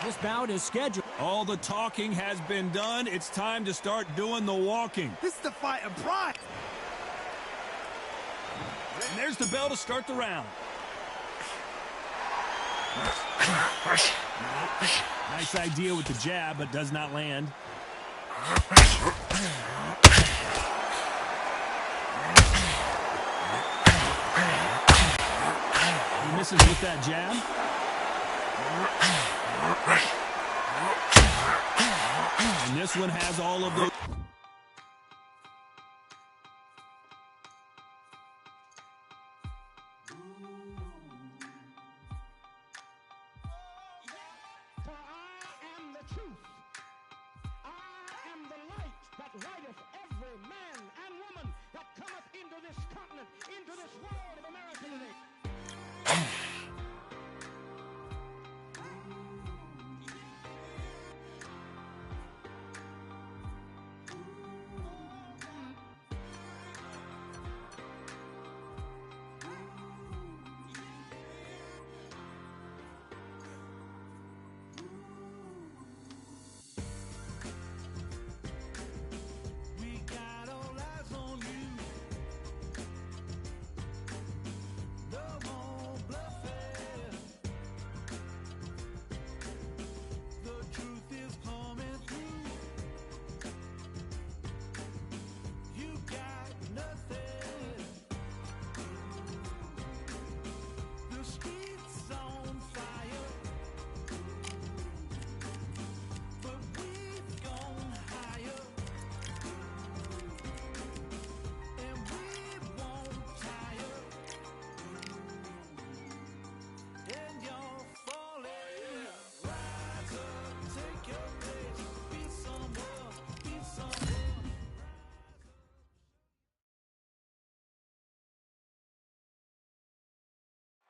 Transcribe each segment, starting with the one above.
This bout is scheduled. All the talking has been done. It's time to start doing the walking. This is the fight of pride. And there's the bell to start the round. Nice idea with the jab, but does not land. He misses with that jab. And this one has all of those. For I am the truth. I am the light that lighteth every man and woman that cometh into this continent, into this world of America today.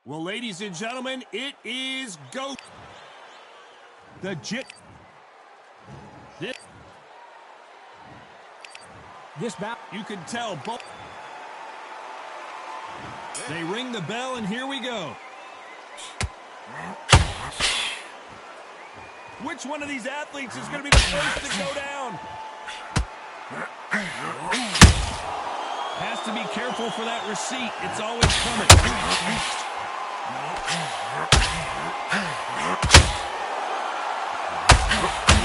Well, ladies and gentlemen, it is go. The Jit. This bout. You can tell both. They ring the bell, and here we go. Which one of these athletes is going to be the first to go down? Has to be careful for that receipt. It's always coming.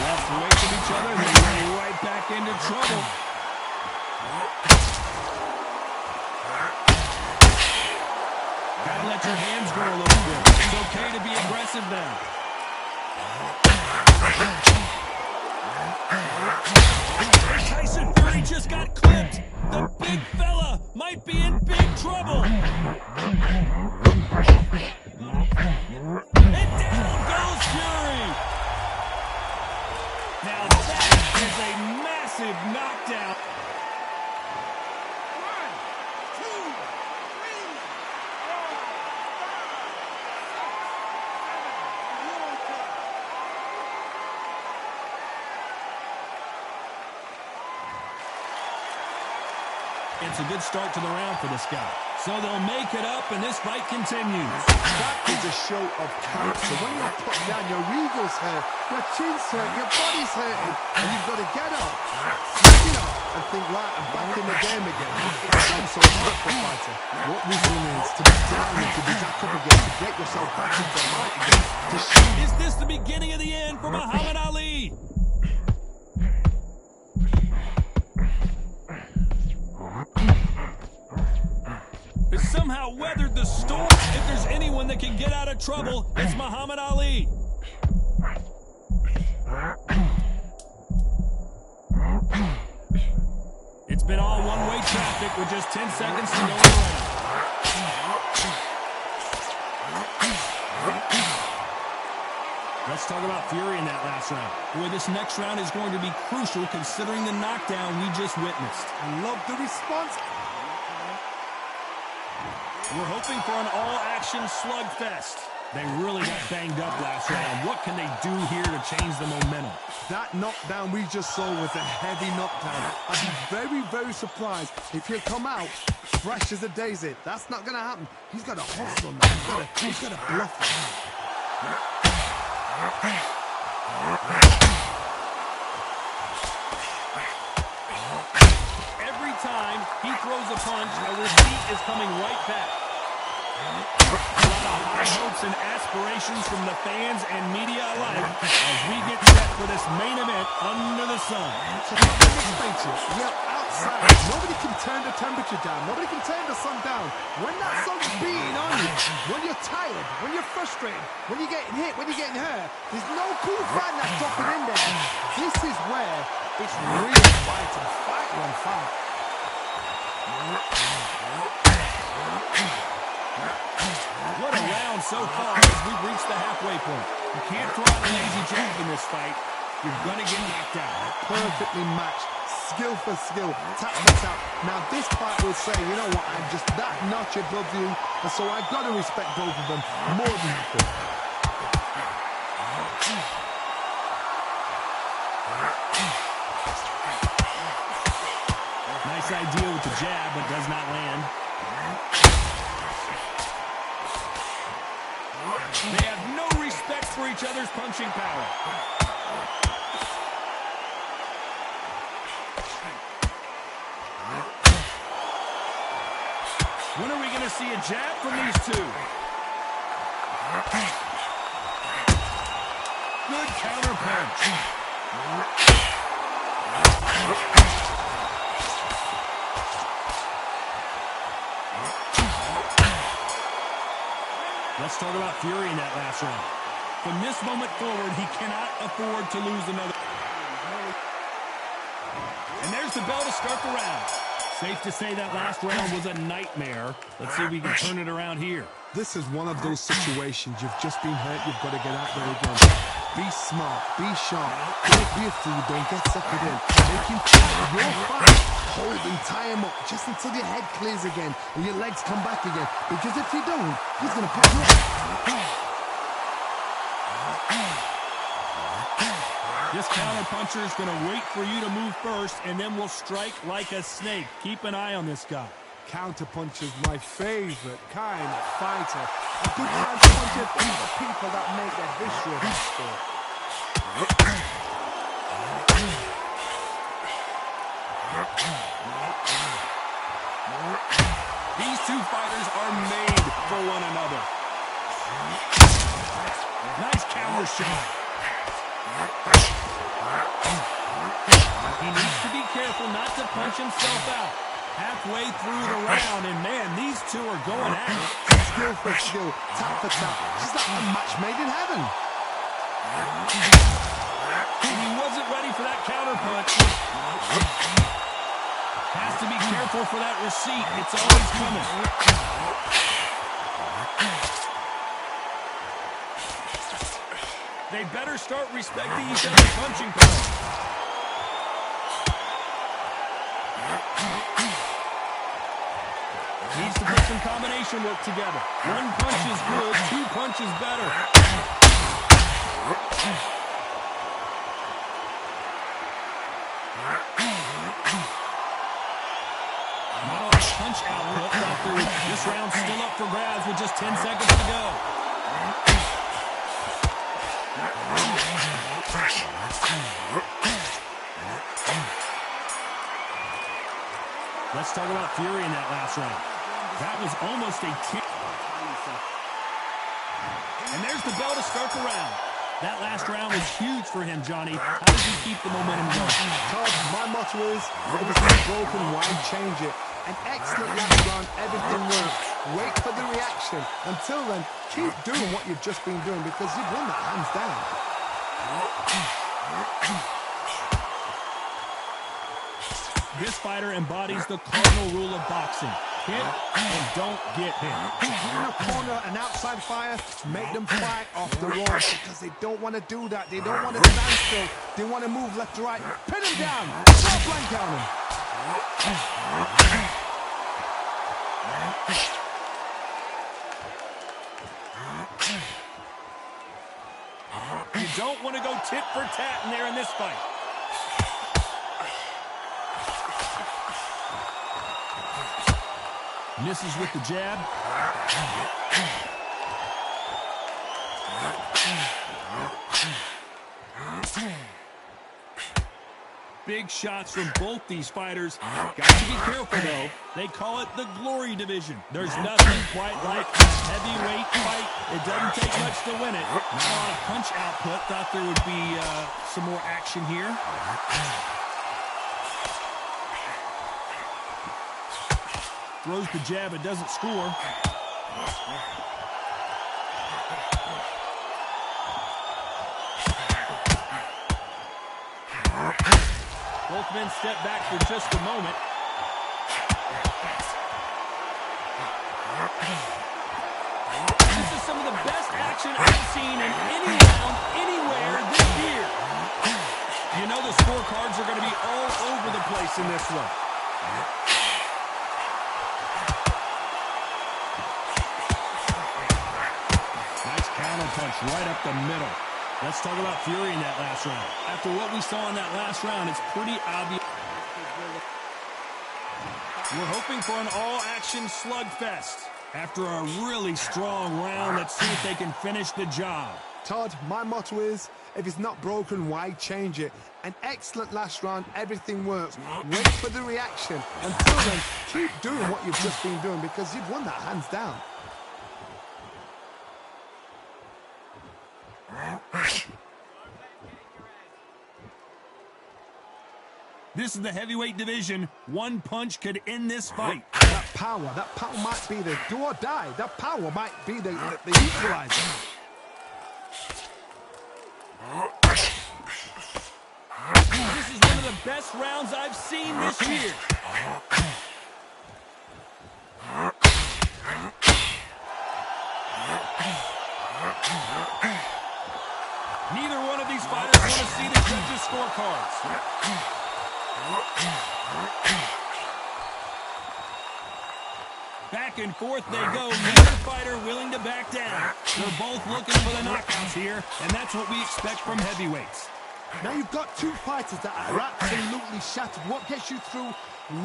Left away from each other, they're right back into trouble. Gotta let your hands go a little bit. It's okay to be aggressive now. Tyson Fury just got clipped. The big fella might be in big trouble. And down goes Fury. Now that is a massive knockdown. 1, 2, 3, 4, 5, 6, 7, 8, 9, 10. It's a good start to the round for this guy. So they'll make it up, and this fight continues. That is a show of character. When you're put down, your ego's hurt, your chin's hurt, your body's hurting, and you've got to get up, you know, and think, right, I'm back in the game again. It's some sort of football fighter. What resilience to be down and to be back up again, to get yourself back into the fight again. Is this the beginning of the end for Muhammad Ali? Has somehow weathered the storm. If there's anyone that can get out of trouble, it's Muhammad Ali. It's been all one-way traffic with just 10 seconds to go in the round. Let's talk about Fury in that last round. Boy, this next round is going to be crucial considering the knockdown we just witnessed. I love the response. We're hoping for an all-action slugfest. They really got banged up last round. What can they do here to change the momentum? That knockdown we just saw was a heavy knockdown. I'd be very, very surprised if he'll come out fresh as a daisy. That's not going to happen. He's got to hustle on that. He's got to bluff it. Every time he throws a punch, a receipt is coming right back. A lot of high hopes and aspirations from the fans and media alike as we get set for this main event under the sun. So let me explain to you. You're outside. Nobody can turn the temperature down. Nobody can turn the sun down. When that sun's beating on you, when you're tired, when you're frustrated, when you're getting hit, when you're getting hurt, there's no cool fan that's dropping in there. This is where it's real fighting. Fight on fight. What a round so far as we've reached the halfway point. You can't throw out a lazy jab in this fight. You're going to get knocked out. Perfectly matched. Skill for skill. Tap for tap. Now this fight will say, you know what, I'm just that notch above you. And so I've got to respect both of them more than equal. Nice idea with the jab, but does not land. They have no respect for each other's punching power. When are we going to see a jab from these two? Good counter punch. Let's talk about Fury in that last round. From this moment forward, he cannot afford to lose another. And there's the bell to start the round. Safe to say that last round was a nightmare. Let's see if we can turn it around here. This is one of those situations. You've just been hurt. You've got to get out there again. Be smart. Be sharp. Don't be a fool. Don't get suckered in. Make him fight your fight. Hold and tie him up just until your head clears again and your legs come back again. Because if you don't, he's going to put you up. This counter-puncher is going to wait for you to move first, and then will strike like a snake. Keep an eye on this guy. Counter-puncher's my favorite kind of fighter. A good counter-puncher is the people that make their history of that sport. These two fighters are made for one another. Nice counter shot. He needs to be careful not to punch himself out. Halfway through the round, and man, these two are going at it. Skill for skill, tap for tap. Just like a match made in heaven. And he wasn't ready for that counter punch. Has to be careful for that receipt. It's always coming. They better start respecting each other's punching power. Needs to put some combination work together. One punch is good, two punches better. Not a lot of punch output after this round still up for grabs with just 10 seconds to go. Let's talk about Fury in that last round. That was almost a kick. And there's the bell to start the round. That last round was huge for him, Johnny. How does he keep the momentum going? Todd, my motto is, everything's broken, why change it? An excellent last round, everything works. Wait for the reaction. Until then, keep doing what you've just been doing because you've won that hands down. This fighter embodies the cardinal rule of boxing. Hit and don't get hit. In a corner, an outside fire, make them fight off the ropes because they don't want to do that. They don't want to stand still. They want to move left to right. Pin him down. Stop blank on him. You don't want to go tit for tat in there in this fight. Misses with the jab. Big shots from both these fighters. Got to be careful, though. They call it the glory division. There's nothing quite like a heavyweight fight. It doesn't take much to win it. Not a lot of punch output. Thought there would be some more action here. Throws the jab. It doesn't score. Both men step back for just a moment. This is some of the best action I've seen in any round, anywhere this year. You know the scorecards are going to be all over the place in this one. Nice counter punch right up the middle. Let's talk about Fury in that last round. After what we saw in that last round, it's pretty obvious. We're hoping for an all-action slugfest. After a really strong round, let's see if they can finish the job. Todd, my motto is, if it's not broken, why change it? An excellent last round, everything works. Wait for the reaction. Until then, keep doing what you've just been doing because you've won that hands down. This is the heavyweight division. One punch could end this fight. That power might be the do or die. That power might be the equalizer. This is one of the best rounds I've seen this year. Neither one of these fighters want to see the judges' scorecards. Back and forth they go. Neither fighter willing to back down. They're both looking for the knockouts here, and that's what we expect from heavyweights. Now you've got two fighters that are absolutely shattered. What gets you through?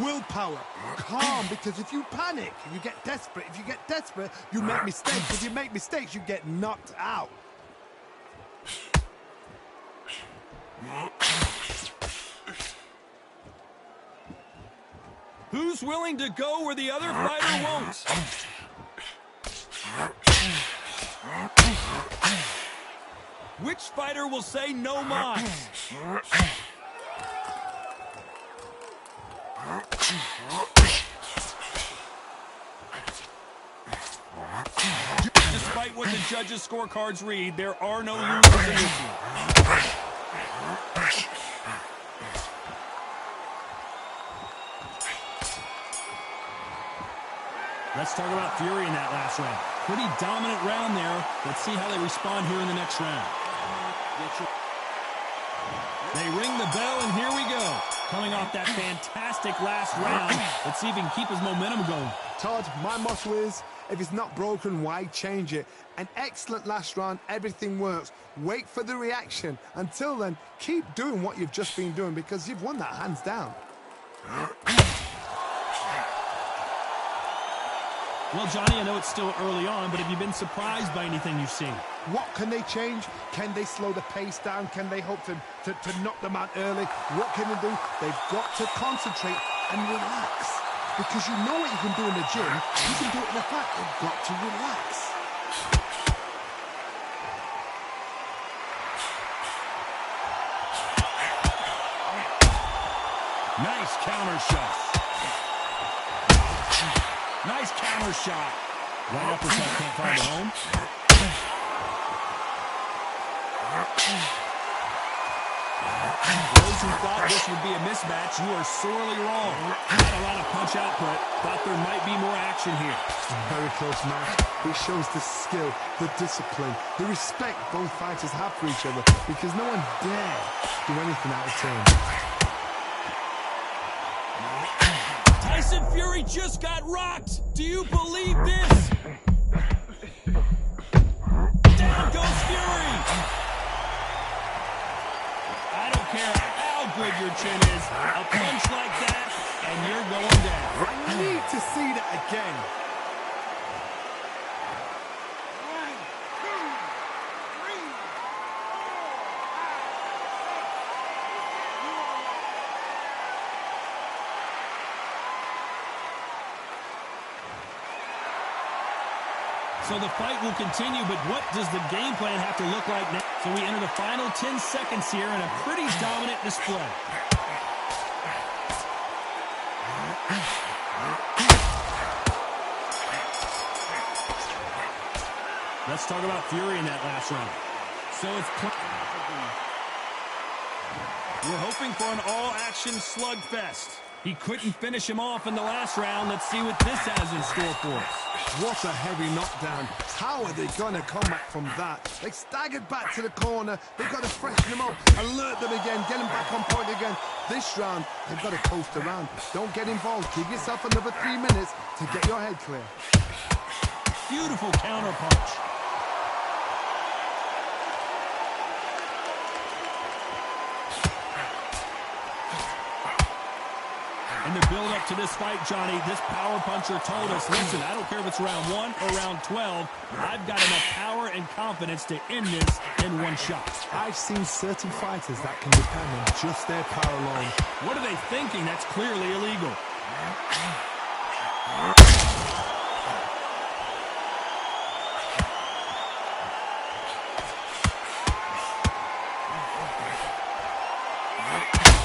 Willpower. Calm, because if you panic, if you get desperate, you make mistakes. If you make mistakes, you get knocked out. Who's willing to go where the other fighter won't? Which fighter will say no mas? Despite what the judges' scorecards read, there are no losers in this one. Let's talk about Fury in that last round. Pretty dominant round there. Let's see how they respond here in the next round. They ring the bell, and here we go. Coming off that fantastic last round, let's see if he can keep his momentum going. Todd, my motto is, if it's not broken, why change it? An excellent last round, everything works. Wait for the reaction. Until then, keep doing what you've just been doing because you've won that hands down. Well, Johnny, I know it's still early on, but have you been surprised by anything you've seen? What can they change? Can they slow the pace down? Can they hope to knock them out early? What can they do? They've got to concentrate and relax. Because you know what you can do in the gym, you can do it in a fight. They've got to relax. Nice counter shot. Nice counter shot. Right uppercut can't find a home. Those who thought this would be a mismatch, you are sorely wrong. Not a lot of punch output. Thought there might be more action here. Very close match. It shows the skill, the discipline, the respect both fighters have for each other because no one dare do anything out of turn. Tyson Fury just got rocked. Do you believe this? Down goes Fury. I don't care how good your chin is. A punch like that, and you're going down. I need to see that again. So the fight will continue, but what does the game plan have to look like now? So we enter the final 10 seconds here in a pretty dominant display. Let's talk about Fury in that last round. So it's... We're hoping for an all-action slugfest. He couldn't finish him off in the last round. Let's see what this has in store for us. What a heavy knockdown. How are they going to come back from that? They staggered back to the corner. They've got to freshen them up, alert them again, get them back on point again. This round, they've got to coast around. Don't get involved. Give yourself another 3 minutes to get your head clear. Beautiful counter punch. In the build-up to this fight, Johnny, this power puncher told us, listen, I don't care if it's round 1 or round 12, I've got enough power and confidence to end this in one shot. I've seen certain fighters that can depend on just their power alone. What are they thinking? That's clearly illegal.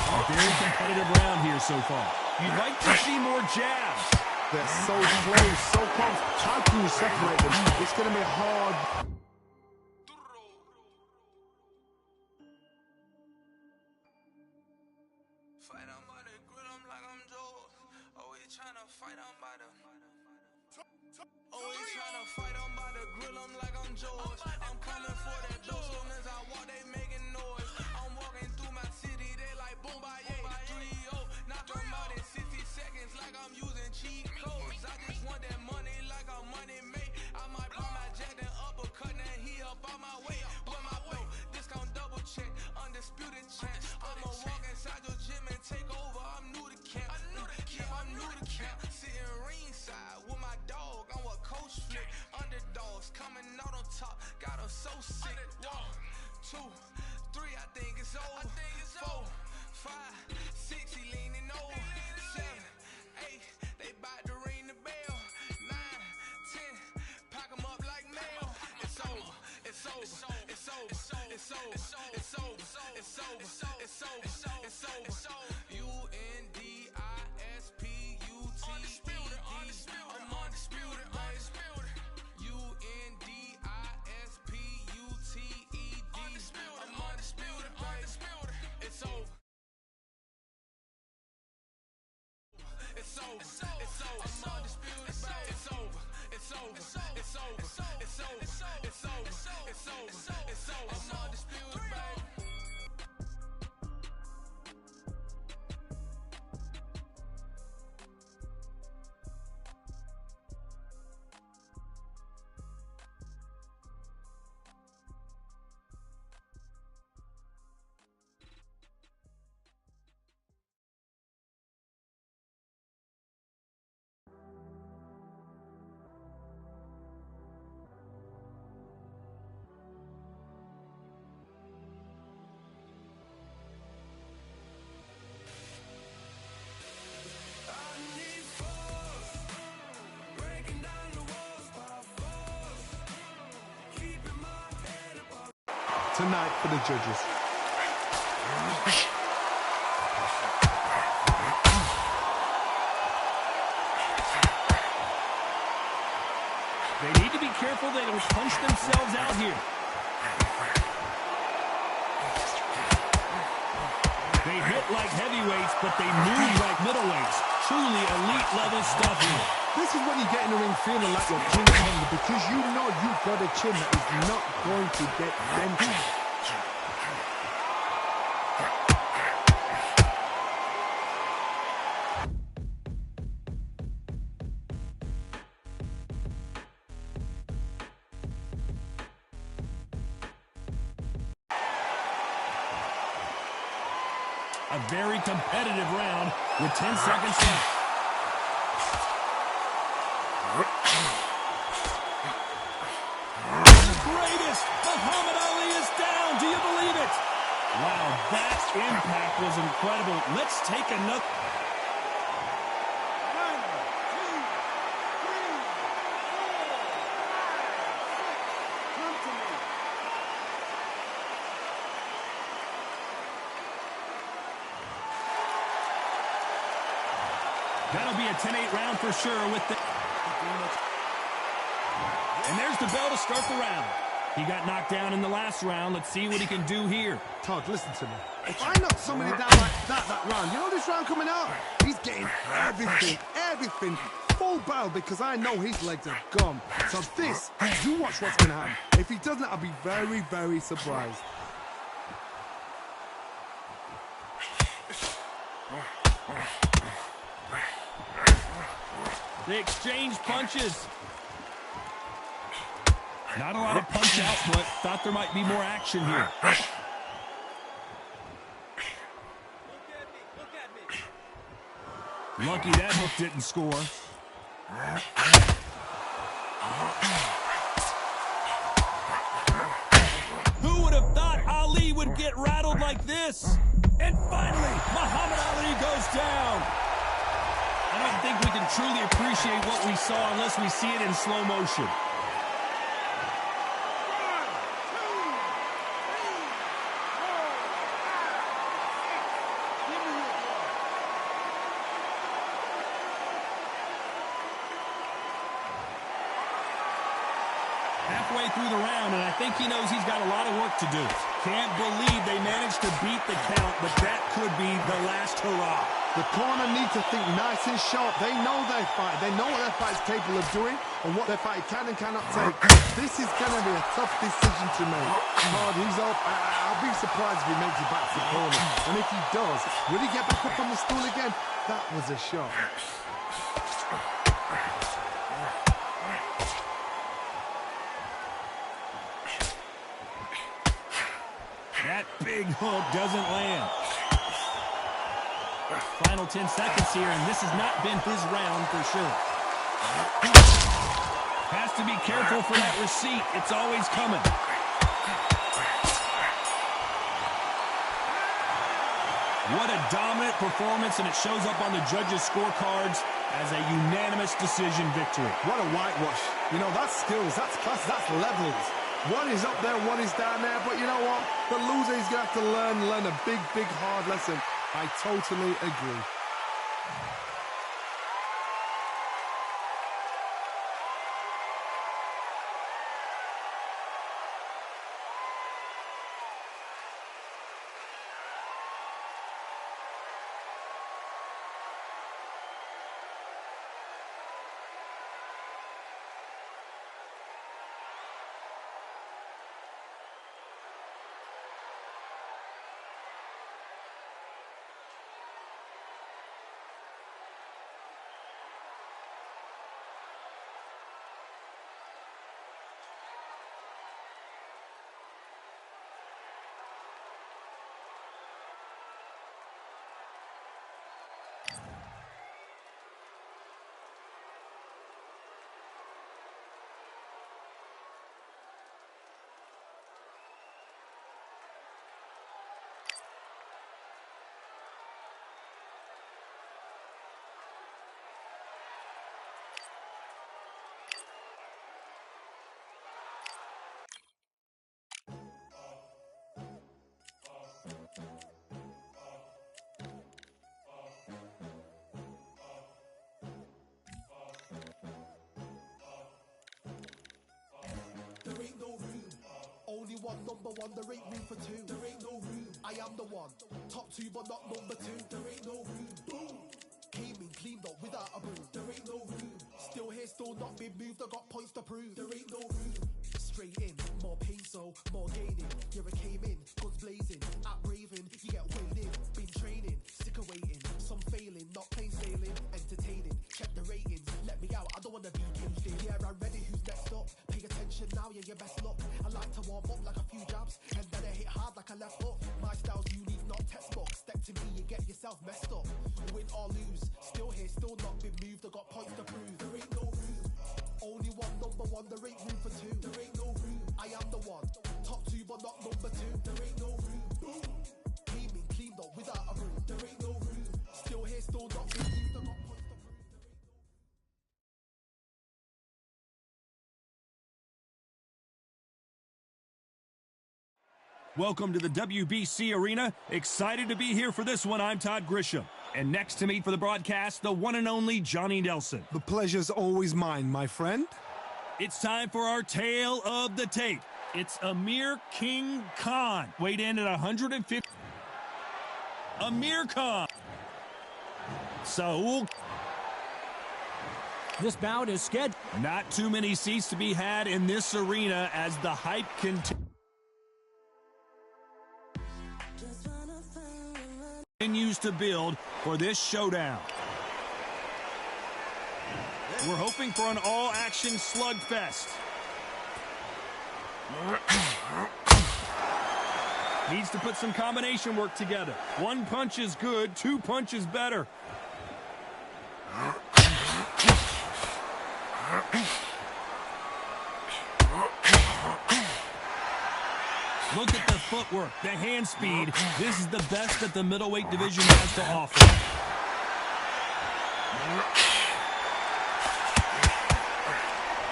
A very competitive round here so far. You'd like to see more jabs. They're so close, so close. How can you separate them? It's going to be hard. Fight on by the grill, I'm like I'm Joe. Always trying to fight on by the... Always trying to fight on by the grill, I'm like I'm George. I'm coming for that dough, soon as I walk, they making noise. I'm walking through my city, they like boom, bye, 3-0. Knock them out in 60 seconds like I'm using cheat codes. I just want that money like I'm money made. I might buy my jet and uppercut, and he up on my way. With my way, discount double check, undisputed champ. I'ma walk inside your gym and take over. I'm new to camp. I'm new to camp. Sitting ringside with my dog on what coach flick. Underdogs coming out on top, got them so sick. 1, 2, 3, I think it's over. 4, 5, 6, he leaning over. 7, 8, they bout to ring the bell. 9, 10, pack them up like mail. It's over, it's over, it's over, it's over, it's over, it's over, it's over, it's over. UNDISPUTED. I'm undisputed, undisputed. UNDISPUTED. I'm undisputed, undisputed. It's over. It's over, it's over, I'm undisputed, it's over, it's over, it's over, it's over, it's over, it's over, it's over, I'm undisputed, baby. Tonight for the judges. They need to be careful they don't punch themselves out here. They hit like heavyweights, but they move like middleweights. Truly elite level stuff here. This is when you get in the ring feeling like you're King Kong, because you know you've got a chin that is not going to get dented. A very competitive round with 10 seconds left. The greatest! Muhammad Ali is down! Do you believe it? Wow, that impact was incredible. Let's take another... That'll be a 10-8 round for sure with the... And there's the bell to start the round. He got knocked down in the last round. Let's see what he can do here. Todd, listen to me. If I knock somebody down like that round, you know this round coming out? He's getting everything, full barrel, because I know his legs are gone. So this, you watch what's going to happen. If he doesn't, I'll be very, very surprised. They exchange punches. Not a lot of punch output. Thought there might be more action here. Lucky that hook didn't score. Who would have thought Ali would get rattled like this? And finally, Muhammad Ali goes down. I don't think we can truly appreciate what we saw unless we see it in slow motion. Halfway through the round, and I think he knows he's got a lot of work to do. Can't believe they managed to beat the count, but that could be the last hurrah. The corner needs to think nice and sharp. They know their fight. They know what their fight is capable of doing and what their fight can and cannot take. This is going to be a tough decision to make. Hard, he's up. I'll be surprised if he makes it back to the corner. And if he does, will he get back up on the stool again? That was a shot. That big hook doesn't land. Final 10 seconds here, and this has not been his round for sure. Has to be careful for that receipt. It's always coming. What a dominant performance, and it shows up on the judges' scorecards as a unanimous decision victory. What a whitewash. You know, that's skills, that's class, that's levels. One is up there, one is down there, but you know what? The loser is going to have to learn a big, hard lesson. I totally agree. There ain't no room. Only one, number one. There ain't room for two. There ain't no room. I am the one. Top two, but not number two. There ain't no room. Boom. Came in, cleaned up without a broom. There ain't no room. Still here, still not been moved. I got points to prove. There ain't no room. Straight in, more pain, so more gaining. Yeah, I came in, guns blazing. At Raven, you get weighed in. Been training, sick of waiting. Some failing, not plain sailing. Entertaining, check the ratings. Let me out, I don't wanna be caged in. Yeah, I'm ready, who's next up? Pay attention now, yeah, your best luck. I like to warm up like a few jabs, and then I hit hard like a left hook. My style's unique, not textbook. Step to me, you get yourself messed up. Win or lose, still here, still not been moved. I got points to prove. There ain't no room. Only one, number one. There ain't room for two. There ain't no room. I am the one. Top two, but not number two. There ain't no room. Boom. Came in, cleaned up without a broom. There ain't no room. Still here, still not been moved. I got points to prove. Welcome to the WBC Arena. Excited to be here for this one. I'm Todd Grisham. And next to me for the broadcast, the one and only Johnny Nelson. The pleasure's always mine, my friend. It's time for our tale of the tape. It's Amir King Khan. Weighed in at 150. Amir Khan. Saul. This bout is scheduled. Not too many seats to be had in this arena as the hype continues to build for this showdown. We're hoping for an all-action slugfest. Needs to put some combination work together. One punch is good, two punches better. Look at the footwork, the hand speed. This is the best that the middleweight division has to offer.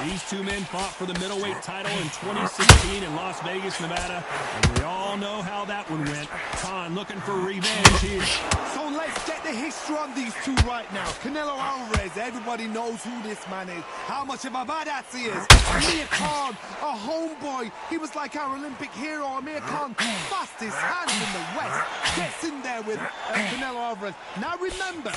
These two men fought for the middleweight title in 2016 in Las Vegas, Nevada, and we all know how that one went. Khan looking for revenge here. So let's get the history on these two right now. Canelo Alvarez, everybody knows who this man is, how much of a badass he is. Amir Khan, a homeboy, he was like our Olympic hero. Amir Khan, fastest hand in the West, gets in there with Canelo Alvarez. Now remember,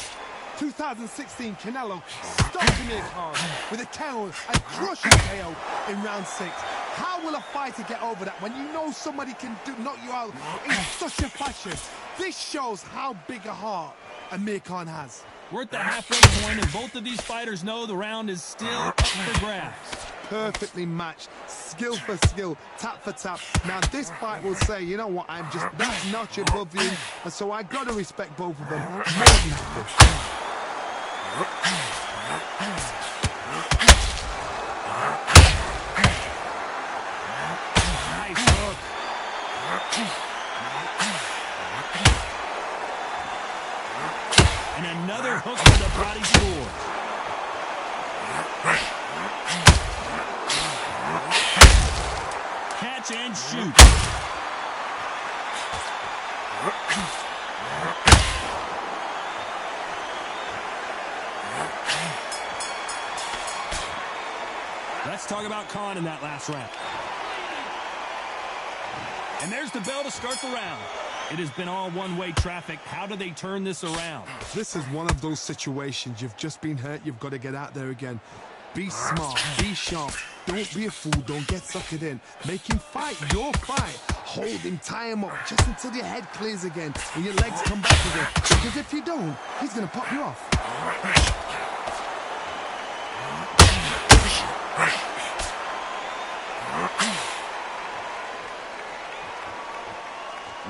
2016, Canelo stopped Amir Khan with a KO, a crushing KO in round 6. How will a fighter get over that when you know somebody can knock you out in such a fashion? This shows how big a heart Amir Khan has. We're at the halfway point, and both of these fighters know the round is still up for grabs. Perfectly matched, skill for skill, tap for tap. Now this fight will say, you know what, I'm just that notch above you, and so I got to respect both of them more than this. Nice hook. And another hook to the body floor. Catch and shoot. Let's talk about Khan in that last round. And there's the bell to start the round. It has been all one-way traffic. How do they turn this around? This is one of those situations. You've just been hurt. You've got to get out there again. Be smart. Be sharp. Don't be a fool. Don't get suckered in. Make him fight your fight. Hold him. Tie him up just until your head clears again and your legs come back again. Because if you don't, he's going to pop you off.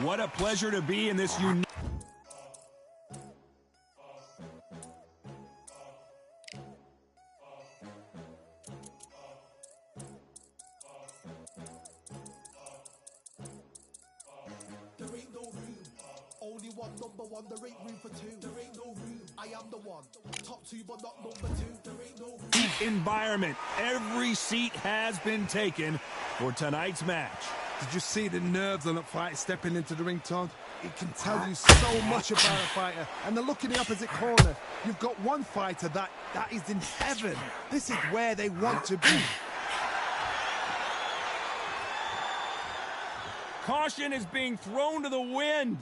What a pleasure to be in this unique... There ain't no room. Only one, number one. There ain't room for two. There ain't no room. I am the one. Top two, but not number two. There ain't no room. environment. Every seat has been taken for tonight's match. Did you see the nerves on that fight stepping into the ring, Todd? It can tell you so much about a fighter. And then look in the opposite corner. You've got one fighter that is in heaven. This is where they want to be. Caution is being thrown to the wind.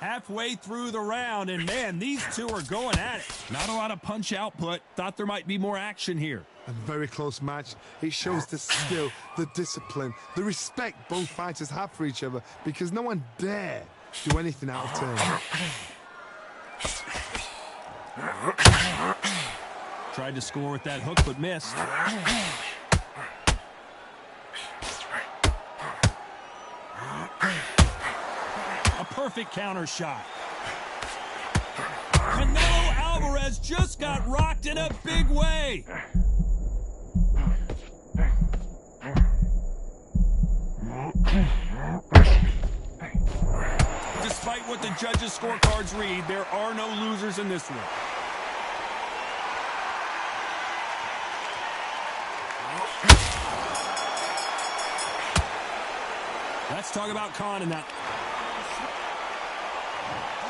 Halfway through the round, and man, these two are going at it. Not a lot of punch output. Thought there might be more action here. A very close match. It shows the skill, the discipline, the respect both fighters have for each other, because no one dare do anything out of turn. Tried to score with that hook, but missed. A perfect counter shot. Canelo Alvarez just got rocked in a big way. Despite what the judges' scorecards read, there are no losers in this one. Let's talk about Khan in that.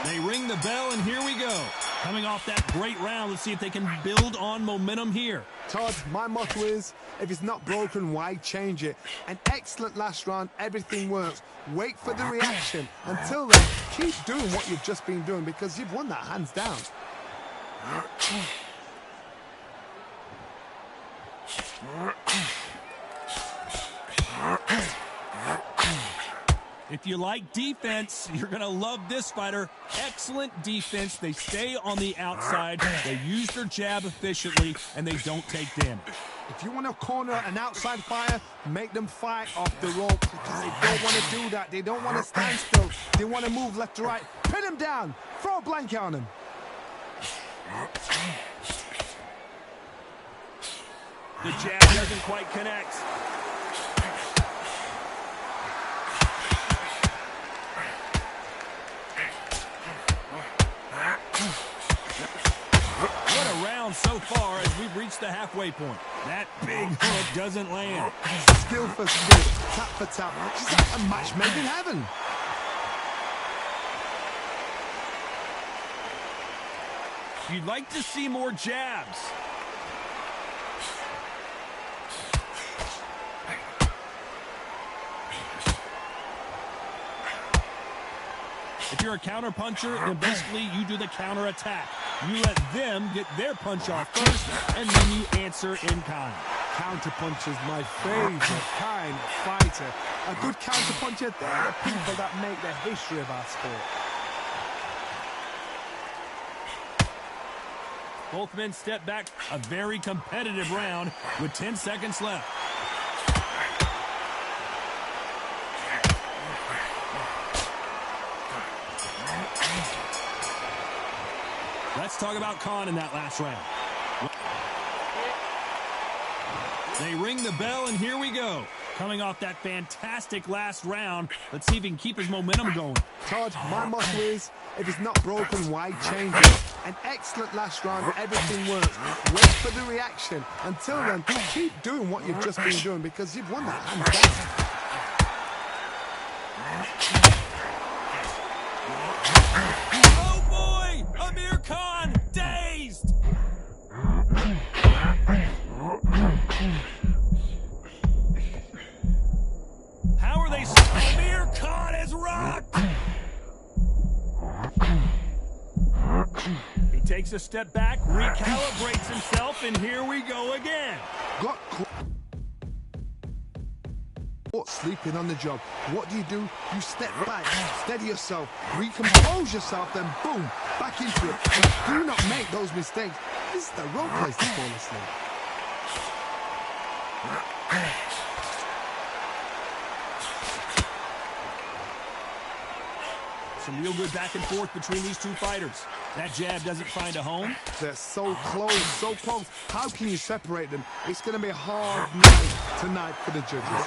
They ring the bell, and here we go. Coming off that great round, let's see if they can build on momentum here. Todd, my motto is, if it's not broken, why change it? An excellent last round, everything works. Wait for the reaction. Until then, keep doing what you've just been doing because you've won that hands down. If you like defense, you're going to love this fighter. Excellent defense. They stay on the outside. They use their jab efficiently, and they don't take damage. If you want to corner an outside fighter, make them fight off the rope because they don't want to do that. They don't want to stand still. They want to move left to right. Pin him down. Throw a blanket on him. The jab doesn't quite connect. So far as we've reached the halfway point. That big hook doesn't land. Skill for skill, tap for tap. She's like a match made in heaven. You'd like to see more jabs. If you're a counter puncher, then basically you do the counter attack. You let them get their punch off first, and then you answer in kind. Counter puncher is my favorite kind of fighter. A good counter puncher, they're the people that make the history of our sport. Both men step back. A very competitive round with 10 seconds left. Let's talk about Khan in that last round. They ring the bell, and here we go. Coming off that fantastic last round, let's see if he can keep his momentum going. Todd, my motto is, if it's not broken, why change it? An excellent last round, everything works. Wait for the reaction. Until then, keep doing what you've just been doing because you've won that hands down. How are they? Amir Khan has rocked. He takes a step back, recalibrates himself, and here we go again. Got caught sleeping on the job. What do? You step back, steady yourself, recompose yourself, then boom, back into it. And do not make those mistakes. This is the wrong place to fall asleep. Some real good back and forth between these two fighters. That jab doesn't find a home. They're so close, so close. How can you separate them? It's going to be a hard night tonight for the judges.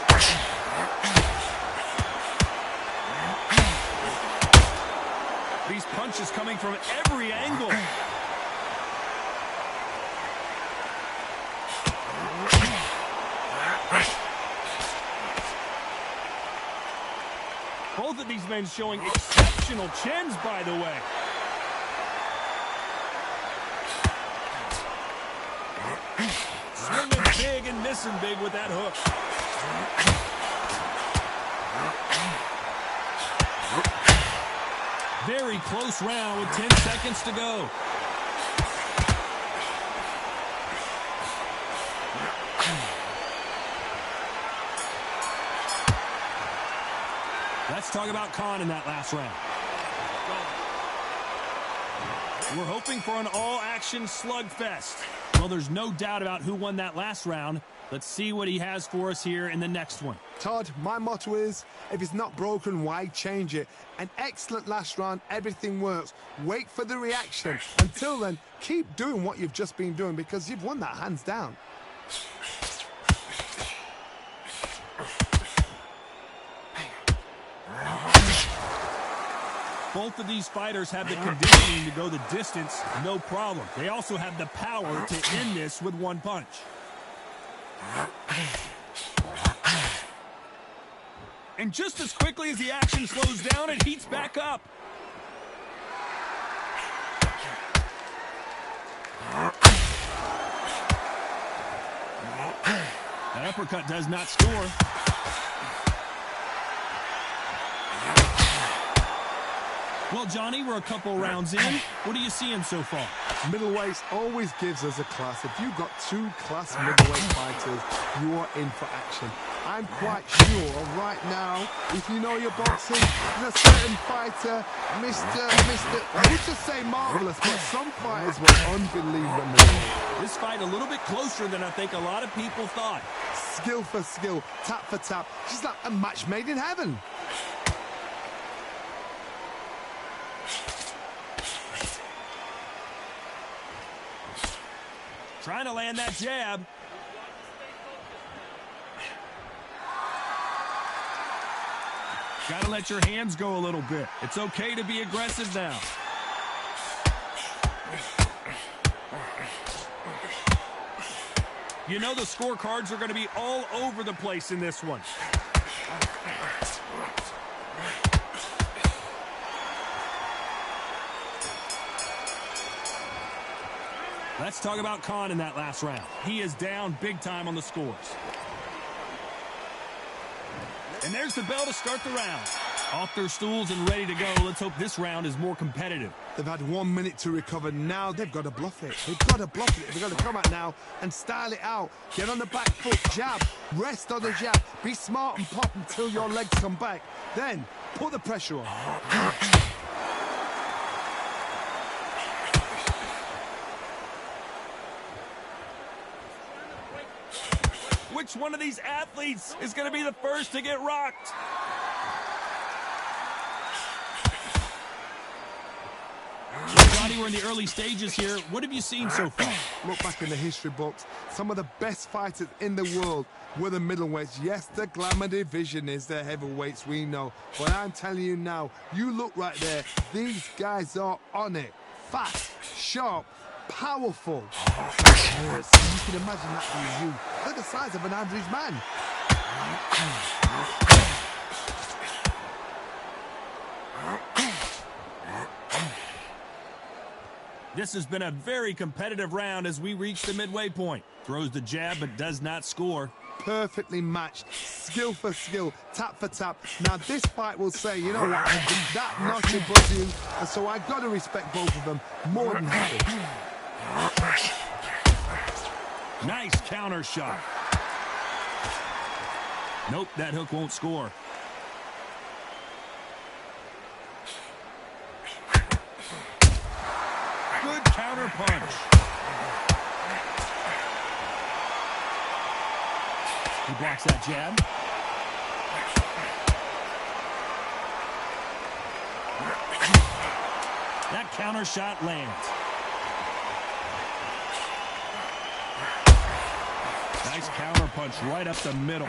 These punches coming from every angle. Both of these men showing exceptional chins, by the way. Swinging big and missing big with that hook. Very close round with 10 seconds to go. Let's talk about Khan in that last round. We're hoping for an all-action slugfest. Well, there's no doubt about who won that last round. Let's see what he has for us here in the next one. Todd, my motto is, if it's not broken, why change it? An excellent last round, everything works. Wait for the reaction. Until then, keep doing what you've just been doing because you've won that hands down. Both of these fighters have the conditioning to go the distance, no problem. They also have the power to end this with one punch. And just as quickly as the action slows down, it heats back up. That uppercut does not score. Well, Johnny, we're a couple rounds in. What are you seeing so far? Middleweights always gives us a class. If you've got two class middleweight fighters, you are in for action. I'm quite sure right now, if you know your boxing, there's a certain fighter, Mr. I would just say marvelous, but some fighters were unbelievable. This fight a little bit closer than I think a lot of people thought. Skill for skill, tap for tap. She's like a match made in heaven. Trying to land that jab. Got to let your hands go a little bit. It's okay to be aggressive now. You know the scorecards are going to be all over the place in this one. Let's talk about Khan in that last round. He is down big time on the scores. And there's the bell to start the round. Off their stools and ready to go. Let's hope this round is more competitive. They've had 1 minute to recover. Now they've got to bluff it. They've got to bluff it. They've got to come out now and style it out. Get on the back foot, jab, rest on the jab. Be smart and pop until your legs come back. Then put the pressure on. Which one of these athletes is going to be the first to get rocked? Johnny, we're in the early stages here. What have you seen so far? Look back in the history books. Some of the best fighters in the world were the middleweights. Yes, the glamour division is the heavyweights, we know. But I'm telling you now, you look right there. These guys are on it. Fast, sharp, powerful. You can imagine that being you. They're the size of an average man. This has been a very competitive round as we reach the midway point. Throws the jab but does not score. Perfectly matched, skill for skill, tap for tap. Now this fight will say, you know what, I did that notch above you, and so I've got to respect both of them more than happy. Nice counter shot. Nope, that hook won't score. Good counter punch. He blocks that jab. That counter shot lands. Nice counter punch right up the middle.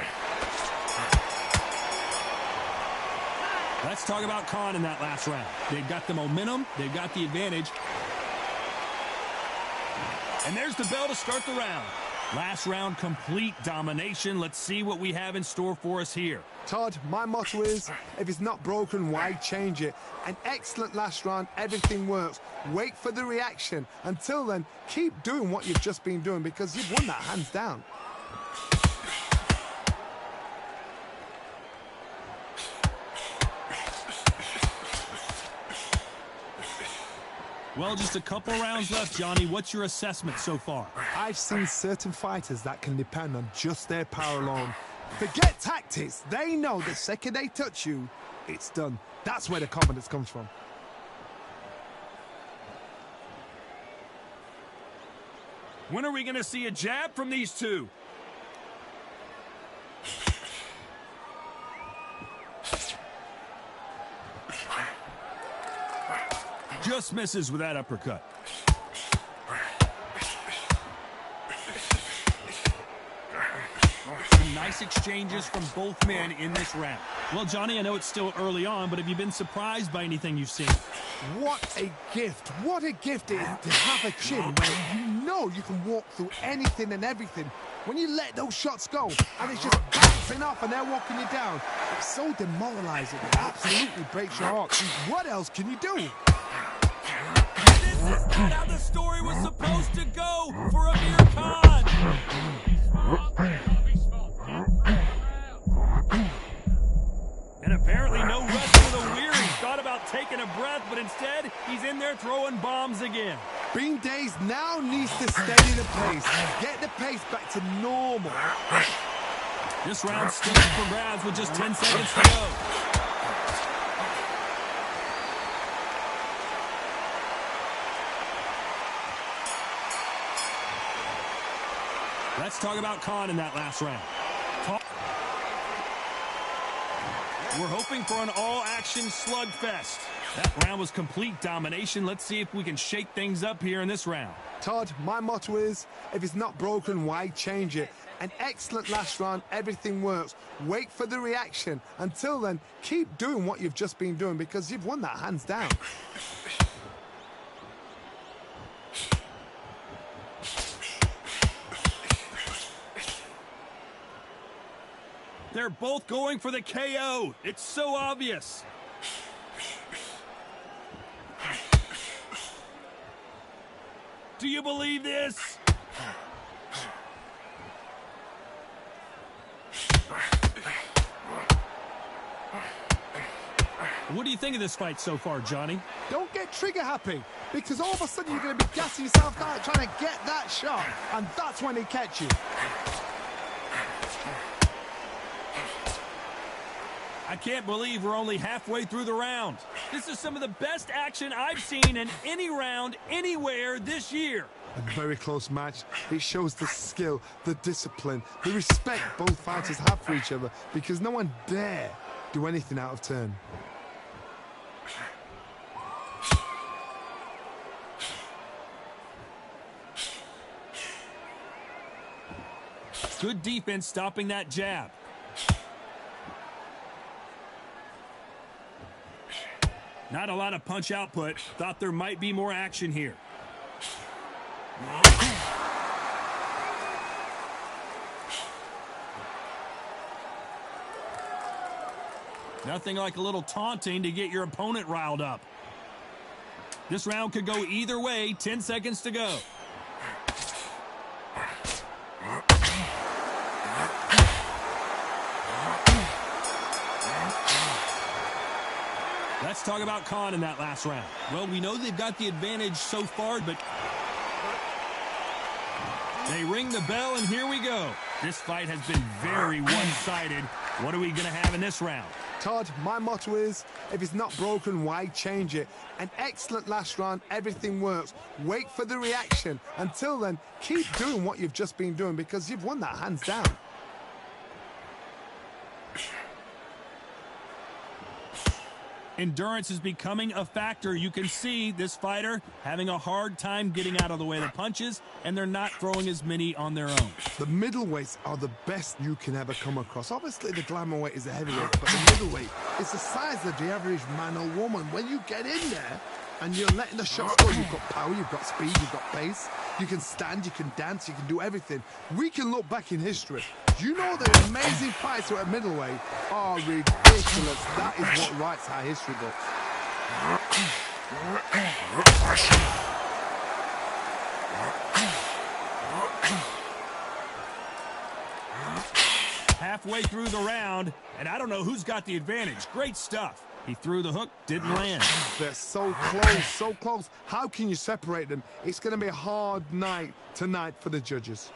Let's talk about Khan in that last round. They've got the momentum. They've got the advantage. And there's the bell to start the round. Last round, complete domination. Let's see what we have in store for us here. Todd, my motto is, if it's not broken, why change it? An excellent last round, everything works. Wait for the reaction. Until then, keep doing what you've just been doing because you've won that hands down. Well, just a couple rounds left, Johnny. What's your assessment so far? I've seen certain fighters that can depend on just their power alone. Forget tactics. They know the second they touch you, it's done. That's where the confidence comes from. When are we going to see a jab from these two? Just misses with that uppercut. Some nice exchanges from both men in this round. Well, Johnny, I know it's still early on, but have you been surprised by anything you've seen? What a gift. What a gift it is to have a chin where you know you can walk through anything and everything. when you let those shots go and it's just bouncing off and they're walking you down, it's so demoralizing. It absolutely breaks your heart. What else can you do? This is not how the story was supposed to go for Amir Khan. And apparently no rest for the weary. Thought about taking a breath, but instead he's in there throwing bombs again. Bean Days now needs to steady the pace. Get the pace back to normal. This round still up for grabs with just 10 seconds to go. Let's talk about Khan in that last round. We're hoping for an all-action slugfest. That round was complete domination. Let's see if we can shake things up here in this round. Todd, my motto is, if it's not broken, why change it? An excellent last round, everything works. Wait for the reaction. Until then, keep doing what you've just been doing because you've won that hands down. They're both going for the KO. It's so obvious. Do you believe this? What do you think of this fight so far, Johnny? Don't get trigger happy because all of a sudden you're going to be gassing yourself out trying to get that shot, and that's when they catch you. I can't believe we're only halfway through the round. This is some of the best action I've seen in any round, anywhere this year. A very close match. It shows the skill, the discipline, the respect both fighters have for each other because no one dare do anything out of turn. Good defense stopping that jab. Not a lot of punch output. Thought there might be more action here. Nothing like a little taunting to get your opponent riled up. This round could go either way. 10 seconds to go. Let's talk about Khan in that last round. Well, we know they've got the advantage so far, but they ring the bell, and here we go. This fight has been very one-sided. What are we going to have in this round? Todd, my motto is, if it's not broken, why change it? An excellent last round, everything works. Wait for the reaction. Until then, keep doing what you've just been doing because you've won that hands down. Endurance is becoming a factor. You can see this fighter having a hard time getting out of the way of the punches, and they're not throwing as many on their own. The middleweights are the best you can ever come across. Obviously, the glamour weight is the heavyweight, but the middleweight is the size of the average man or woman. When you get in there and you're letting the shots go, you've got power, you've got speed, you've got pace. You can stand, you can dance, you can do everything. We can look back in history. You know the amazing fights who are at middleweight are ridiculous. That is what writes our history books. Halfway through the round, and I don't know who's got the advantage. Great stuff. He threw the hook, didn't land. They're so close, so close. How can you separate them? It's going to be a hard night tonight for the judges.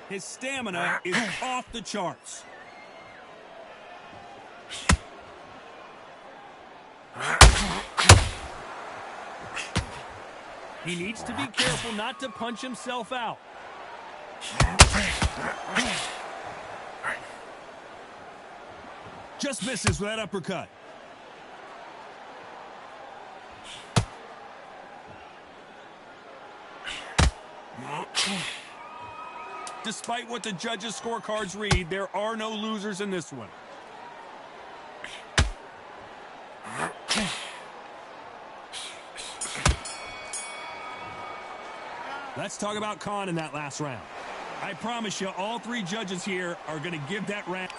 His stamina is off the charts. He needs to be careful not to punch himself out. Just misses with that uppercut. Despite what the judges' scorecards read, there are no losers in this one. Let's talk about Khan in that last round. I promise you, all three judges here are going to give that round.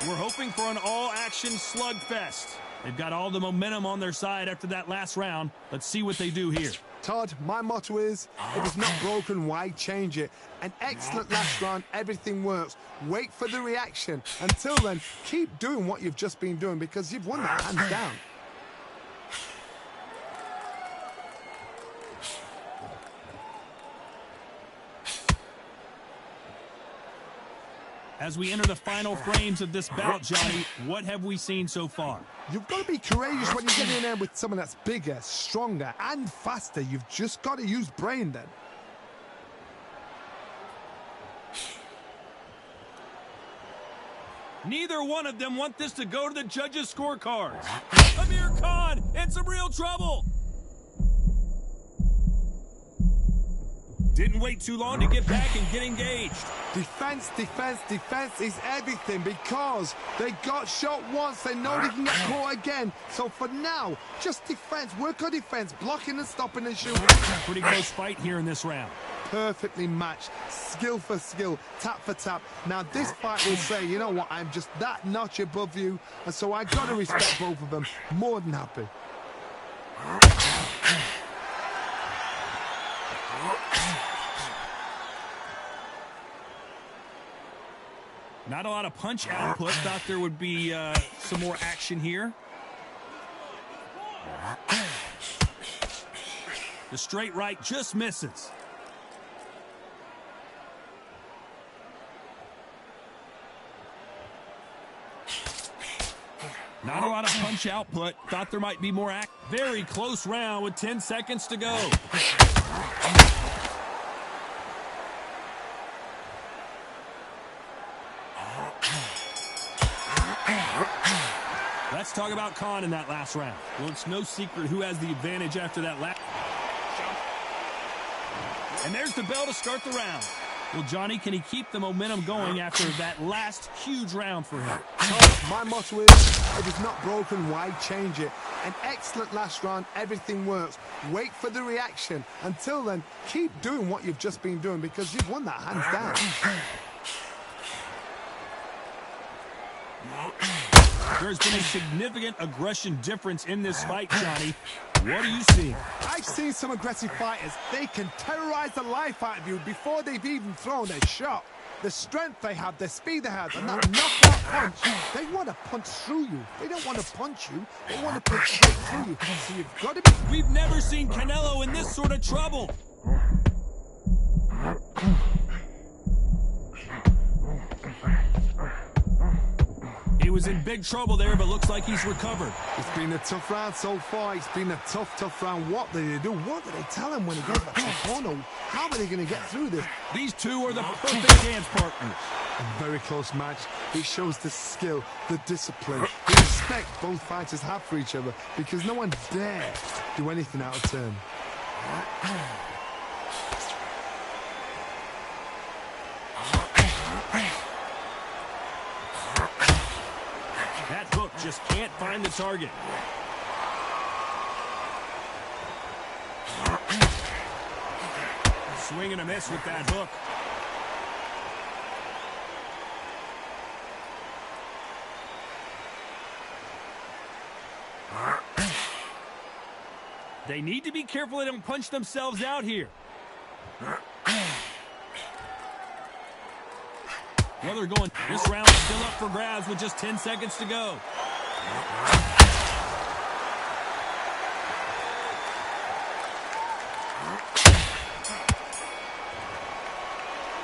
We're hoping for an all-action slugfest. They've got all the momentum on their side after that last round. Let's see what they do here. Todd, my motto is, if it's not broken, why change it? An excellent last round, everything works. Wait for the reaction. Until then, keep doing what you've just been doing because you've won that hands down. As we enter the final frames of this bout, Johnny, what have we seen so far? You've got to be courageous when you get in there with someone that's bigger, stronger, and faster. You've just got to use brain then. Neither one of them want this to go to the judges' scorecards. Amir Khan in some real trouble. Didn't wait too long to get back and get engaged. Defense, defense, defense is everything because they got shot once. They know they can get caught again. So for now, just defense. Work on defense, blocking and stopping and shooting. Pretty close fight here in this round. Perfectly matched, skill for skill, tap for tap. Now this fight will say, you know what, I'm just that notch above you, and so I got to respect both of them. More than happy. Not a lot of punch output. Thought there would be some more action here. The straight right just misses. Not a lot of punch output. Thought there might be more action. Very close round with 10 seconds to go. Let's talk about Khan in that last round. Well, it's no secret who has the advantage after that last. And there's the bell to start the round. Well, Johnny, can he keep the momentum going after that last huge round for him? My motto is, if it's not broken, why change it? An excellent last round, everything works. Wait for the reaction. Until then, keep doing what you've just been doing because you've won that hands down. There's been a significant aggression difference in this fight, Johnny. What are you seeing? I've seen some aggressive fighters. They can terrorize the life out of you before they've even thrown a shot. The strength they have, the speed they have, and that knockout punch, they want to punch through you. They don't want to punch you. They want to punch straight through you. So you've got to be... We've never seen Canelo in this sort of trouble. He was in big trouble there, but looks like he's recovered. It's been a tough round so far. It's been a tough round. What do they do? What do they tell him when he goes back to corner? How are they going to get through this? These two are the perfect dance partners. A very close match. It shows the skill, the discipline, the respect both fighters have for each other because no one dare do anything out of turn. That hook just can't find the target. Swing and a miss with that hook. They need to be careful they don't punch themselves out here. Well, they're going. This round's still up for grabs with just 10 seconds to go.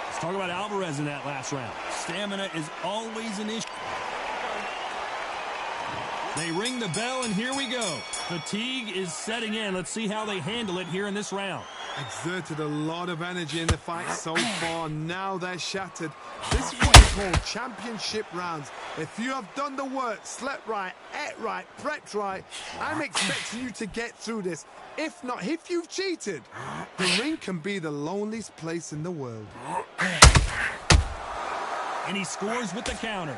Let's talk about Alvarez in that last round. Stamina is always an issue. They ring the bell, and here we go. Fatigue is setting in. Let's see how they handle it here in this round. Exerted a lot of energy in the fight so far. Now they're shattered. This is what you call championship rounds. If you have done the work, slept right, ate right, prepped right, I'm expecting you to get through this. If not, if you've cheated, the ring can be the loneliest place in the world. And he scores with the counter.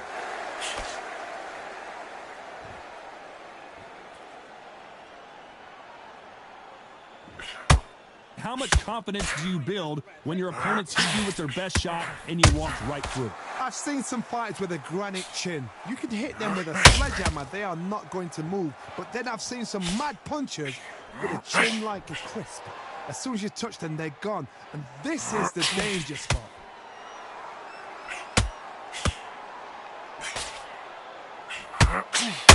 How much confidence do you build when your opponents hit you with their best shot and you walk right through? I've seen some fighters with a granite chin. You can hit them with a sledgehammer, they are not going to move. But then I've seen some mad punchers with a chin like a crisp. As soon as you touch them, they're gone. And this is the danger spot.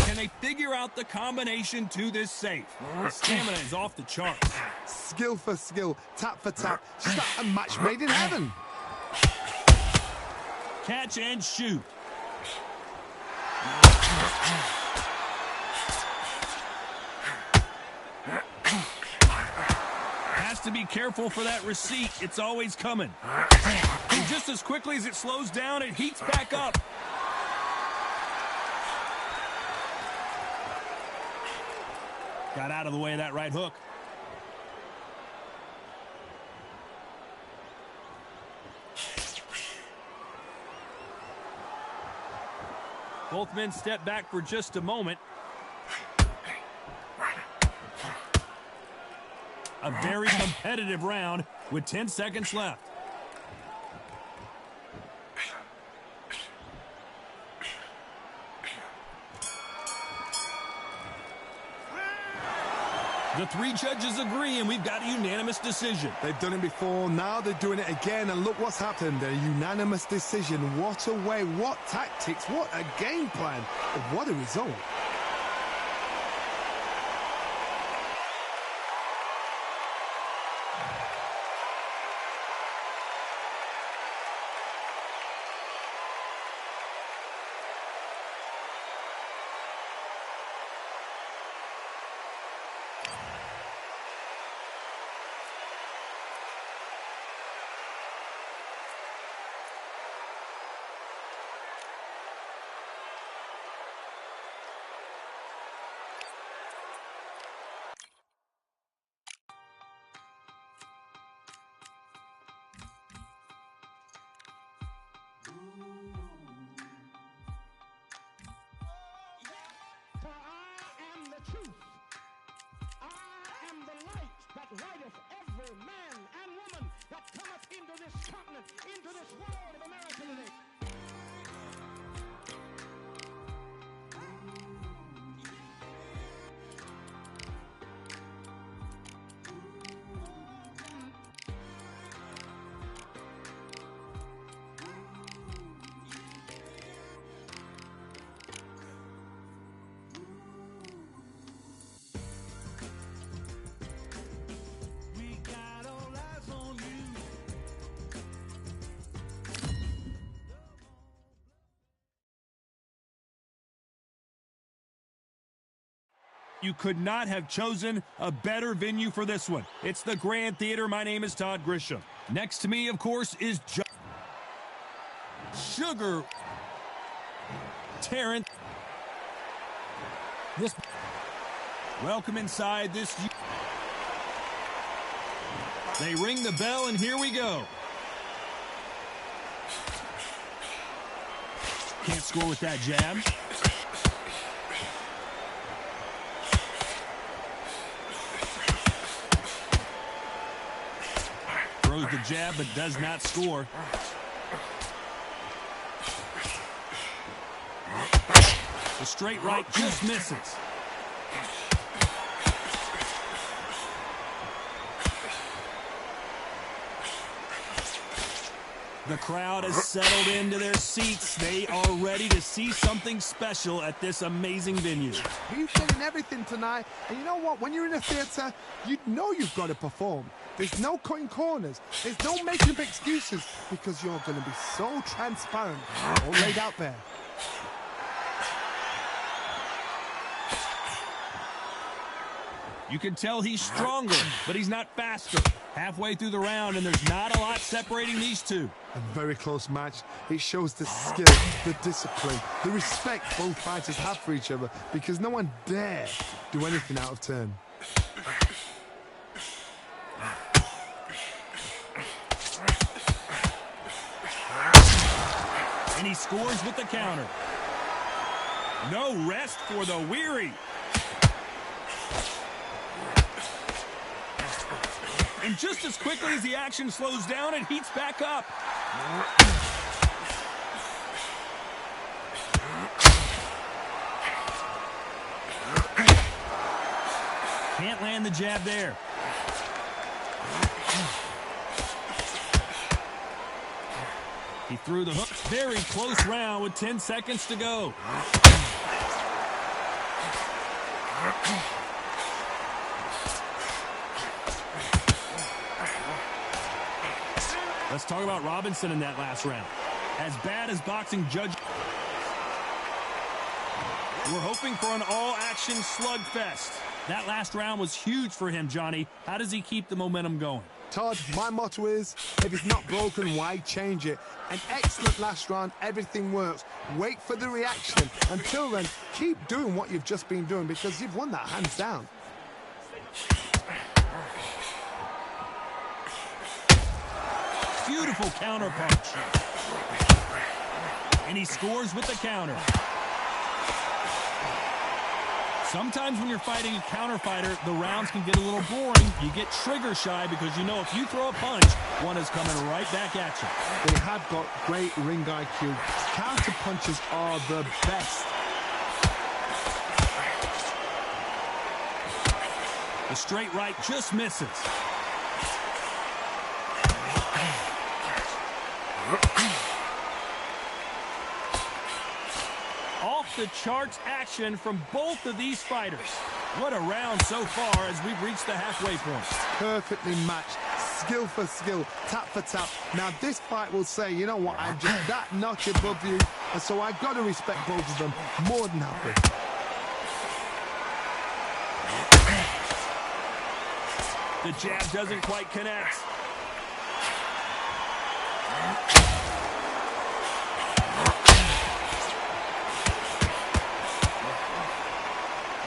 Can they figure out the combination to this safe? The stamina is off the charts. Skill for skill, tap for tap. Just like a match made in heaven. Catch and shoot. Has to be careful for that receipt. It's always coming. And just as quickly as it slows down, it heats back up. Got out of the way of that right hook. Both men step back for just a moment. A very competitive round with 10 seconds left. The three judges agree, and we've got a unanimous decision. They've done it before, now they're doing it again, and look what's happened. A unanimous decision. What a way, what tactics, what a game plan, what a result. For I am the truth. I am the light that lighteth every man and woman that cometh into this continent, into this world of America today. You could not have chosen a better venue for this one. It's the Grand Theater. My name is Todd Grisham. Next to me, of course, is Sugar Terrence. Welcome inside this. They ring the bell, and here we go. Can't score with that jab. Throws the jab, but does not score. The straight right just misses. The crowd has settled into their seats. They are ready to see something special at this amazing venue. He's getting everything tonight, and you know what? When you're in a theatre, you know you've got to perform. There's no cutting corners. There's no making up excuses, because you're going to be so transparent, all laid out there. You can tell he's stronger, but he's not faster. Halfway through the round, and there's not a lot separating these two. A very close match. It shows the skill, the discipline, the respect both fighters have for each other, because no one dare do anything out of turn. And he scores with the counter. No rest for the weary. And just as quickly as the action slows down, it heats back up. Can't land the jab there. He threw the hook. Very close round with 10 seconds to go. Let's talk about Robinson in that last round. As bad as boxing judge. We're hoping for an all-action slugfest. That last round was huge for him, Johnny. How does he keep the momentum going? Todd, my motto is, if it's not broken, why change it? An excellent last round, everything works. Wait for the reaction. Until then, keep doing what you've just been doing because you've won that hands down. Beautiful counter punch. And he scores with the counter. Sometimes when you're fighting a counter fighter, the rounds can get a little boring. You get trigger shy because you know if you throw a punch, one is coming right back at you. They have got great ring IQ. Counter punches are the best. The straight right just misses. The charts action from both of these fighters. What a round so far as we've reached the halfway point. Perfectly matched, skill for skill, tap for tap. Now this fight will say, you know what, I'm just that notch above you, and so I've got to respect both of them more than happy. The jab doesn't quite connect.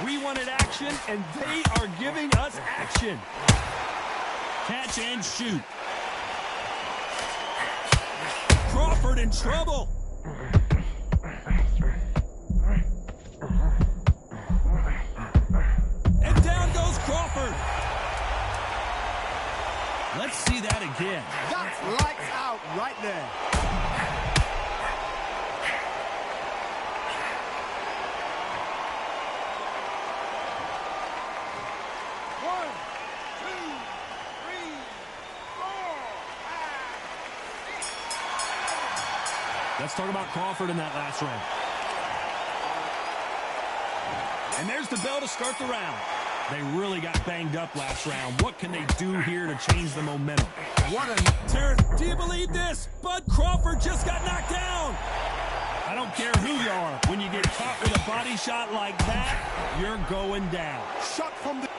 We wanted action, and they are giving us action. Catch and shoot. Crawford in trouble. And down goes Crawford. Let's see that again. That's lights out right there. Let's talk about Crawford in that last round. And there's the bell to start the round. They really got banged up last round. What can they do here to change the momentum? What a... Terrence, do you believe this? Bud Crawford just got knocked down. I don't care who you are. When you get caught with a body shot like that, you're going down. Shot from the...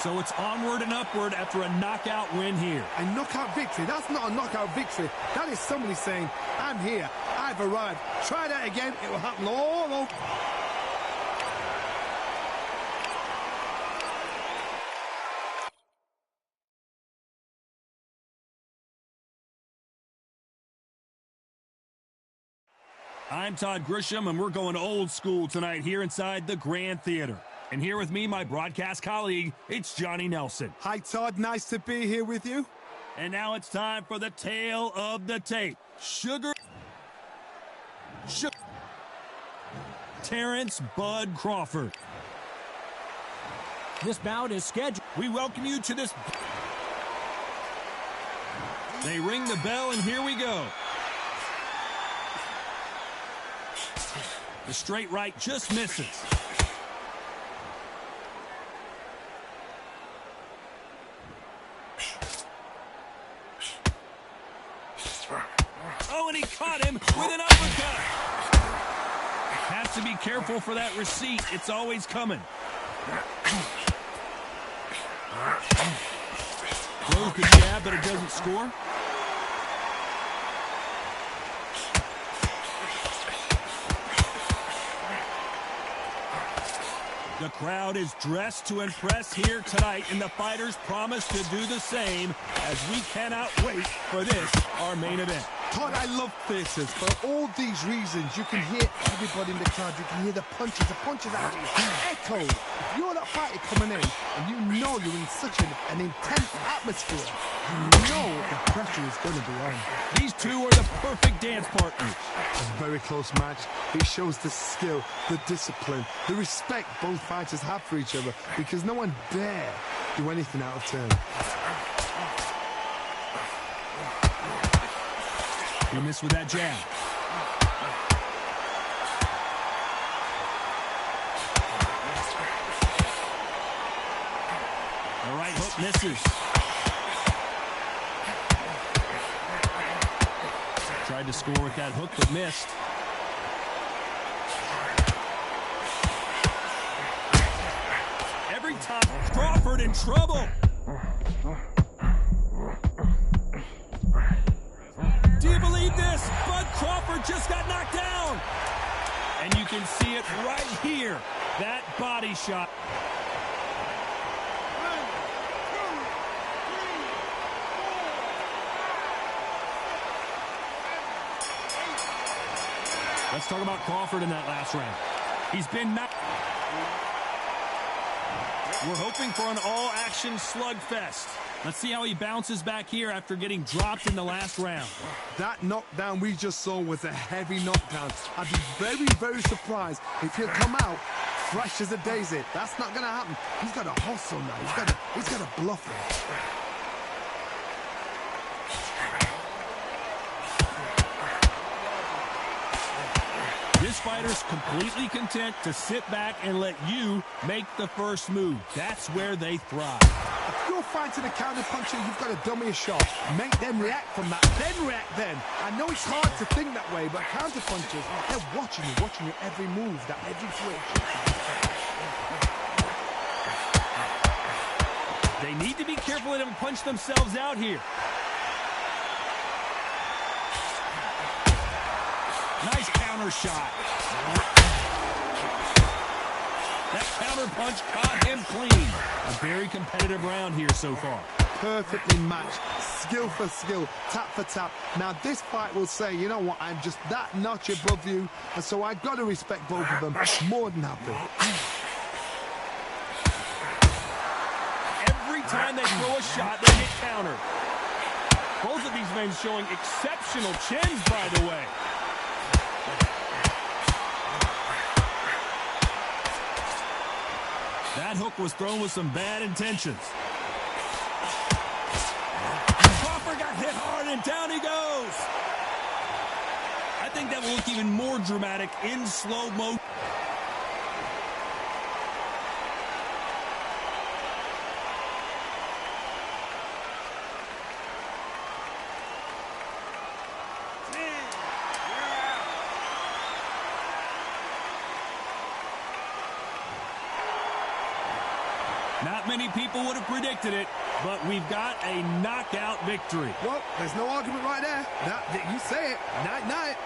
So it's onward and upward after a knockout win here. A knockout victory? That's not a knockout victory. That is somebody saying, I'm here, I've arrived. Try that again, it will happen all over. I'm Todd Grisham, and we're going old school tonight here inside the Grand Theater. And here with me, my broadcast colleague, it's Johnny Nelson. Hi, Todd. Nice to be here with you. And now it's time for the tale of the tape. Terrence Bud Crawford. This bout is scheduled. We welcome you to this. They ring the bell, and here we go. The straight right just misses. Oh, and he caught him with an uppercut. Has to be careful for that receipt. It's always coming. Throws the jab, but it doesn't score. The crowd is dressed to impress here tonight, and the fighters promise to do the same as we cannot wait for this, our main event. Todd, I love faces. For all these reasons, you can hear everybody in the crowd. You can hear the punches out echoed. If you're that fighter coming in and you know you're in such an intense atmosphere, you know the pressure is going to be on. These two are the perfect dance partners. A very close match. It shows the skill, the discipline, the respect both fighters have for each other, because no one dare do anything out of turn. He missed with that jab. The right hook misses. Tried to score with that hook, but missed. Every time, Crawford in trouble. Do you believe this? Bud Crawford just got knocked down. And you can see it right here. That body shot. Let's talk about Crawford in that last round. He's been knocked. We're hoping for an all-action slugfest. Let's see how he bounces back here after getting dropped in the last round. That knockdown we just saw was a heavy knockdown. I'd be very, very surprised if he'll come out fresh as a daisy. That's not going to happen. He's got to hustle now. He's got to bluff him. This fighter's completely content to sit back and let you make the first move. That's where they thrive. If you're fighting a counter-puncher, you've got to dummy a shot. Make them react from that, then react then. I know it's hard to think that way, but counter-punchers, they're watching you every move, that every twitch. They need to be careful they don't punch themselves out here. Nice counter shot. That counter punch caught him clean. A very competitive round here so far. Perfectly matched, skill for skill, tap for tap. Now this fight will say, you know what, I'm just that notch above you, and so I've got to respect both of them more than happy. Every time they throw a shot, they get countered. Both of these men showing exceptional chins, by the way. That hook was thrown with some bad intentions. Crawford got hit hard, and down he goes. I think that will look even more dramatic in slow motion. Not many people would have predicted it, but we've got a knockout victory. Well, there's no argument right there. You say it. Night-night.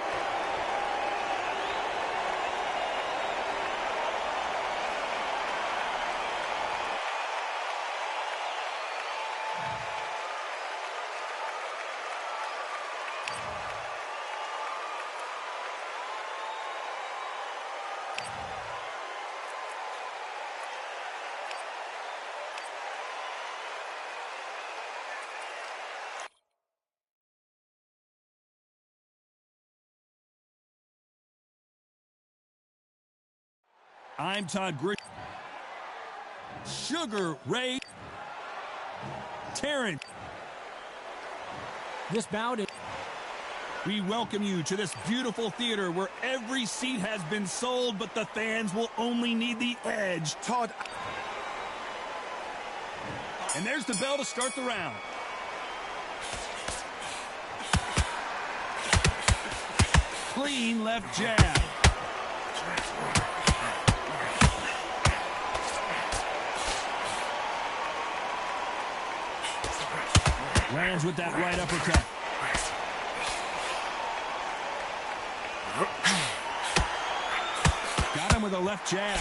I'm Todd Grisham. Sugar Ray Terrence. This bout is... We welcome you to this beautiful theater where every seat has been sold, but the fans will only need the edge. Todd. And there's the bell to start the round. Clean left jab. Lands with that right uppercut. Got him with a left jab.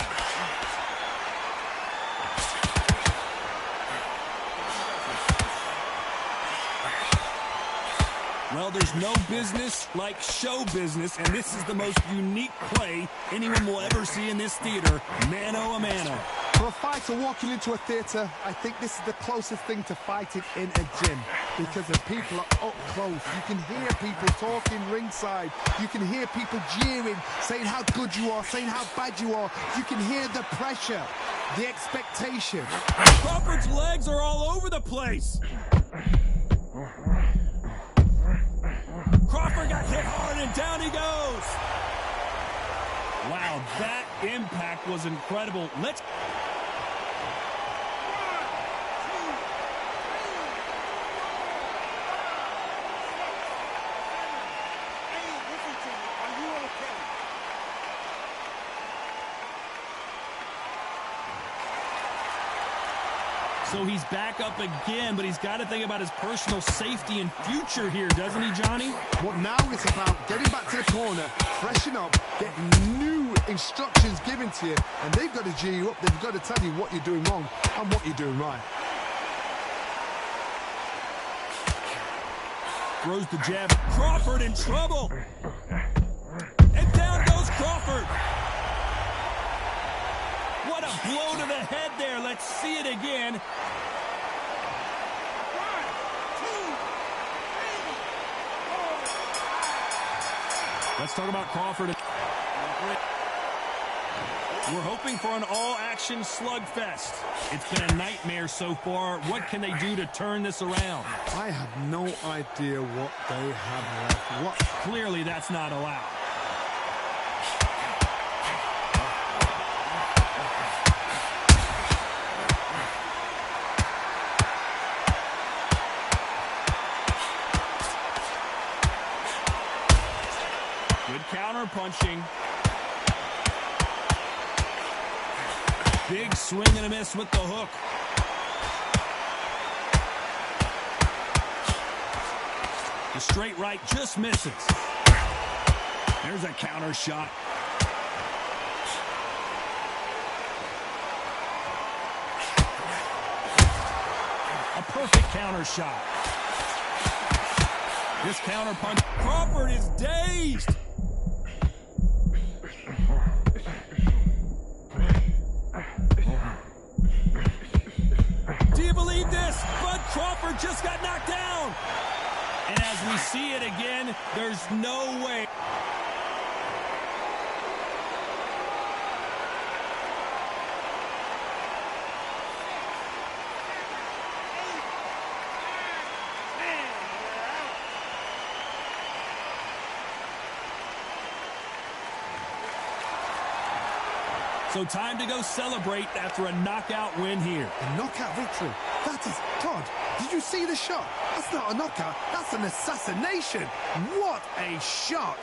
Well, there's no business like show business, and this is the most unique play anyone will ever see in this theater, mano a mano. For a fighter walking into a theatre, I think this is the closest thing to fighting in a gym, because the people are up close. You can hear people talking ringside. You can hear people jeering, saying how good you are, saying how bad you are. You can hear the pressure, the expectation. Crawford's legs are all over the place. Crawford got hit hard, and down he goes. Wow, that impact was incredible. Let's... So he's back up again, but he's got to think about his personal safety and future here, doesn't he, Johnny? But now it's about getting back to the corner, freshen up, getting new instructions given to you, and they've got to G you up. They've got to tell you what you're doing wrong and what you're doing right. Throws the jab. Crawford in trouble. And down goes Crawford. What a blow to the head there. Let's see it again. Let's talk about Crawford. We're hoping for an all-action slugfest. It's been a nightmare so far. What can they do to turn this around? I have no idea what they have left. What? Clearly, that's not allowed. Good counter punching. Big swing and a miss with the hook. The straight right just misses. There's a counter shot. A perfect counter shot. This counter punch. Crawford is dazed. Do you believe this? Bud Crawford just got knocked down. And as we see it again, there's no way. So time to go celebrate after a knockout win here. A knockout victory. That is... God, did you see the shot? That's not a knockout. That's an assassination. What a shot.